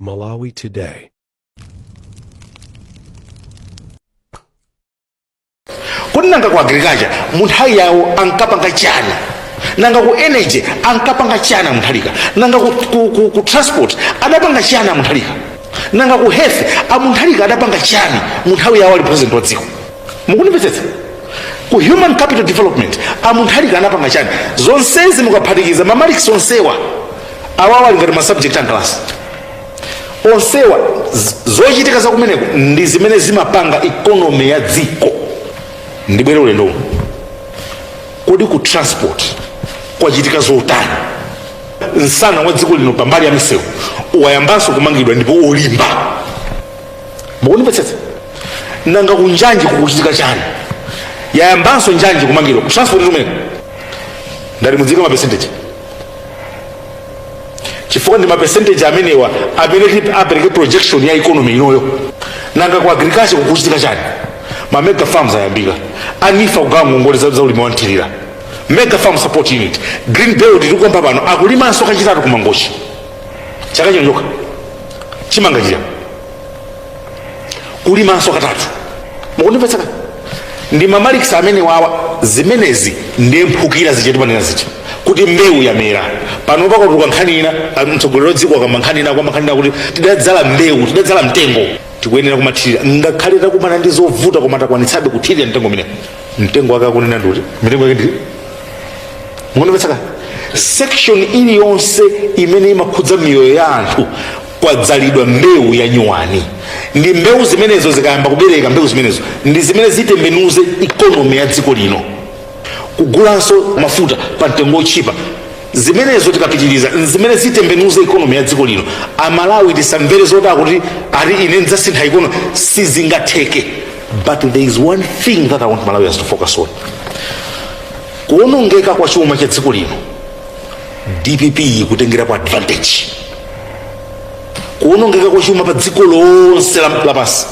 Malawi today. Kunanga ku agriculture munthawi yawo ankapanga chana, nanga ku energy ankapanga chana munthalika, nanga ku transport adapanga chana munthalika, nanga ku health amunthalika adapanga chana munthawi yawo ali president wa dziko. Mukunipetsetsa ku human capital development amunthalika anapanga chana zonsezi mukaphatikiza mamarix onsewa awawa ali ngati ma subject and class onsewa zochitika za kumeneko ndi zimene zimapanga economy ya dziko. Ndibwere ulendo kodi ku transport kwachitika zotani nsana wa dziko lino pambali ya misewu wayambanso kumangidwa ndipo olimba. Mukunipetsetsa nanga kunjanji kukuchitika chani yayambanso njanji kumangidwa ku transport tumene ndali mudzika ma percentage chifukwa ndi ma percentage amenewa apereke projection ya economy inoyo. Nanga ku agriculture kukuchitika chani ma mega farms ayambika anifa kugawa ngongole za ulimi wanthirira mega farm support unit green belt tikukomba pano akulimanso kachitatu kumangochi chaka chino chokha chimanga chija kulimanso katatu. Mukunipetseka ndi mamarix amene wawa zimenezi ndi mphukira zichetipanena zicha kuti mbewu yamera pano pakatuka nkhani ina mtsogoleri dziko akamba nkhani ina kwamba nkhani ina kuti tidadzala mbewu tidadzala mtengo tikuyenera kumathirira ngakhale takumana ndi zovuta koma takwanitsabe kuthirira mtengo mine mtengo wake akunena ndi mitengo yake ndi. Mukunipetseka section iliyonse imene imakhudza miyoyo ya anthu kwadzalidwa mbewu ya nyuwani. Ndi mbewu zimenezo zikayamba kubereka mbewu zimenezo ndi zimene zitembenuze economy ya dziko lino. Kugulanso mafuta pa mtengo ochipa zimenezo tikapitiriza zimene zitembenuze economy ya dziko lino. Amalawi tisamvere zotaya kuti ali ine ndzasintha economy sizingatheke. But there is one thing that I want Malawians to focus on. Kuonongeka kwa chuma cha dziko lino DPP kutengera kwa advantage. Kuonongeka kwa chuma pa dziko lonse lapansi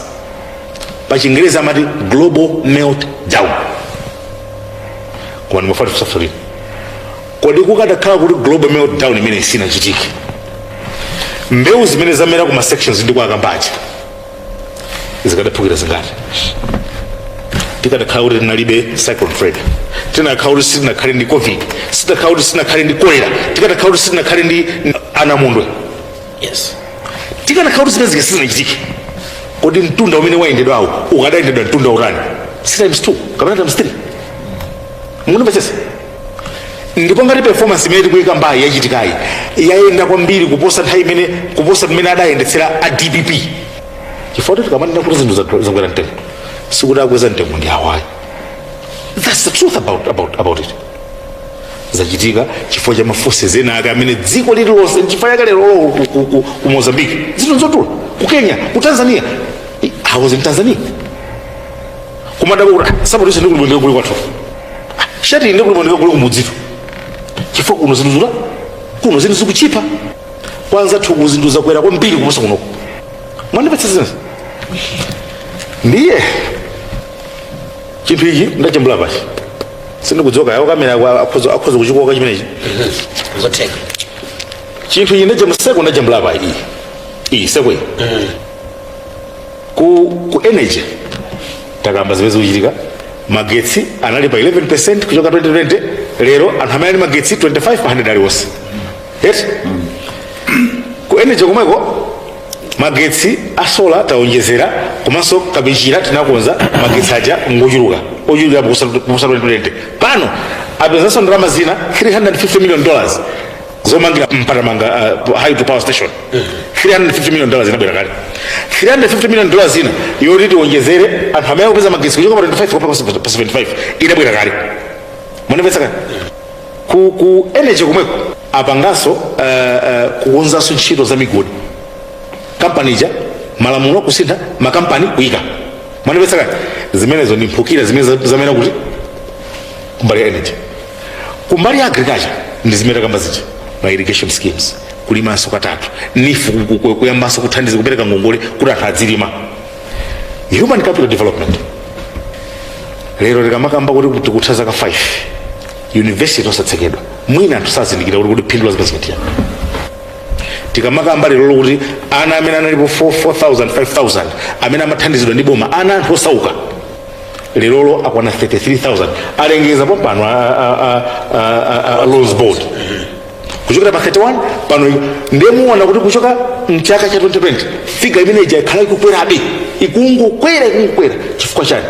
pa Chingereza amati global meltdown. Kwa nimefata kusafiri kodi kukadakhala kuti global meltdown imene sinachitike mbewu zimene zamera kuma sections ndi kwakambacha zikadaphukira zingati. Tikadakhala kuti tinalibe cyclone Fred, tinakhala kuti sitinakhale ndi covid, sitinakhala kuti sitinakhale ndi cholera, tikadakhala kuti sitinakhale ndi anamondwe. Yes, tikadakhala kuti zimene sizinachitike kodi mtunda umene wayendedwa awo ukadayendedwa mtunda urani si times 2 kapena times 3. Mukunipetsetsa ndipo ngati performance imene tikuyika mbayi yachitikayi yayenda kwambiri kuposa nthawi imene kuposa mmene adayendetsera a DPP. Chifukwa tikamanena kuti zinthu zakwera mtengo sikuti akweza mtengo ndi awayi. That's the truth about it. Zachitika chifukwa cha maforces ena ake amene dziko lililonse chifukwa chake lero ku Mozambique zinthu zotula ku Kenya ku Tanzania. I was in Tanzania kumadabura sababu ndi kulibondeka kuli kwathu shati ndi kulibondeka kuli kumudzitu chifukwa kuno zinthu zula kuno zinthu zikuchipa kwanza thuku zinthu zakwera kwambiri kuposa kunoko. Mwandipetsetsa ndiye chinthu ichi ndachambula pachi sindikudzoka yawo kamera akhoza kuchikoka chimenechi zotheka chinthu ichi ndachambula ndachambula pa iyi sekwe ku energy takamba zimene zikuchitika. Magetsi anali pa 11% kuchoka 2020 lero anthu amene ali magetsi 25 pa 100 aliwonse. Yes, ku energy komweko magetsi asola taonjezera komanso kabinjira tinakonza magetsi aja ngochuluka ochuluka kuposa 2020. Pano apezanso ndalama zina $350 million zomangira mpatamanga hydro power station. $350 million inabwera kale. $350 million zina yoti tionjezere anthu amene akupeza magetsi kuchoka pa 25 kupita pa 75 inabwera kale. Mwandipetsetsa ku energy komweko apanganso kukonzanso ntchito za migodi kampani ija malamulo kusintha makampani kuyika. Mwandipetsetsa zimenezo ndi mphukira zimene zamena kuti kumbali ya energy. Kumbali ya agriculture ndi zimene kamba zija ma irrigation schemes kulimanso katatu nifu kuyambanso kuthandiza kupereka ngongole kuti anthu adzilima. Human capital development lero tikamakamba kuti tikutha zaka 5 university osatsekedwa mwina anthu sazindikira kuti phindu la zimene tikamakamba lero kuti ana amene analipo 4,000 5,000 amene amathandizidwa ndi boma ana anthu osauka lerolo akwana 33,000 alengeza pompano loans board kuchokera pa 31 pano ndemuona kuti kuchoka mchaka cha 2020 figa imene ija ikhala ikukwerabe ikungokwera chifukwa chani?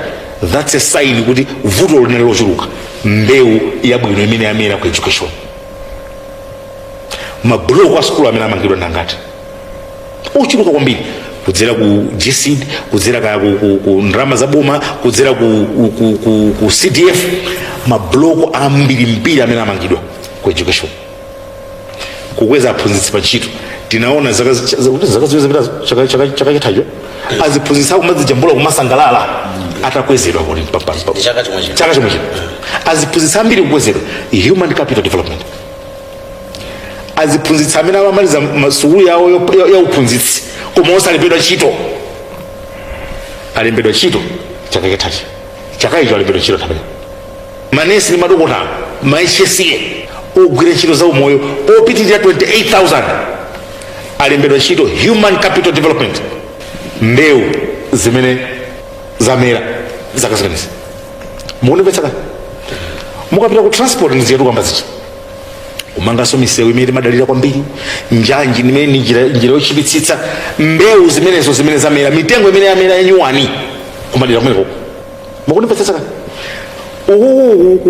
That's a sign kuti vuto linali lochuluka, mbewu yabwino imene yamera ku education. Mabuloko a skulu amene amangidwa ndangati ochuluka kwambiri kudzera ku GSEED, kudzera ku ndrama za boma, kudzera ku CDF, mabuloko ambiri amene amangidwa ku education. Kukweza aphunzitsi pa ntchito tinaona zaka ziwiri chaka chithacho aziphunzitsa kumadzijambula kumasangalala atakwezedwa kuti chaka chomwe chino aziphunzitsa ambiri kukwezedwa human capital development. Aziphunzitsa amene amaliza masukulu yawo ya uphunzitsi koma osalembedwa ntchito alembedwa ntchito chaka chithachi chaka icho alembedwa ntchito tabela manesi ni madokotala maHCA ogwira ntchito za umoyo opitirira 28,000 alembedwa ntchito human capital development. Mbewu zimene zamera zaka zimenezi mukunipetsa kani mukapita ku transport ndiziyetu kwamba zichi umangaso misewu imene madalira kwambiri njanji nimene njira yochipitsitsa mbewu zimenezo zimene zamera mitengo imene yamera yanyuwani kumadira kumene koko mukunipetsa kani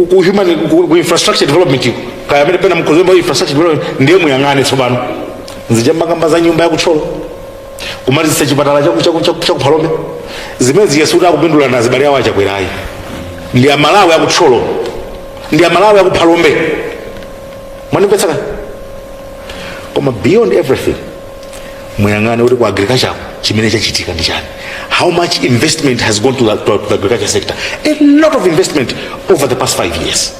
ku human ku infrastructure development kaya amene pena mkozemba infrastructure development ndiye muyang'ane tsopano nzijambakamba za nyumba yakutcholo kumalizitsa chipatala chakuphalombe zimene yesu kuti akupindula na zibale yawo achakwerayi ndi amalawi akutcholo ndi amalawi akuphalombe mwanipetsa kani koma beyond everything muyang'ane kuti ku agriculture chimene chachitika ndi chani. How much investment has gone to the agriculture sector? A lot of investment over the past 5 years.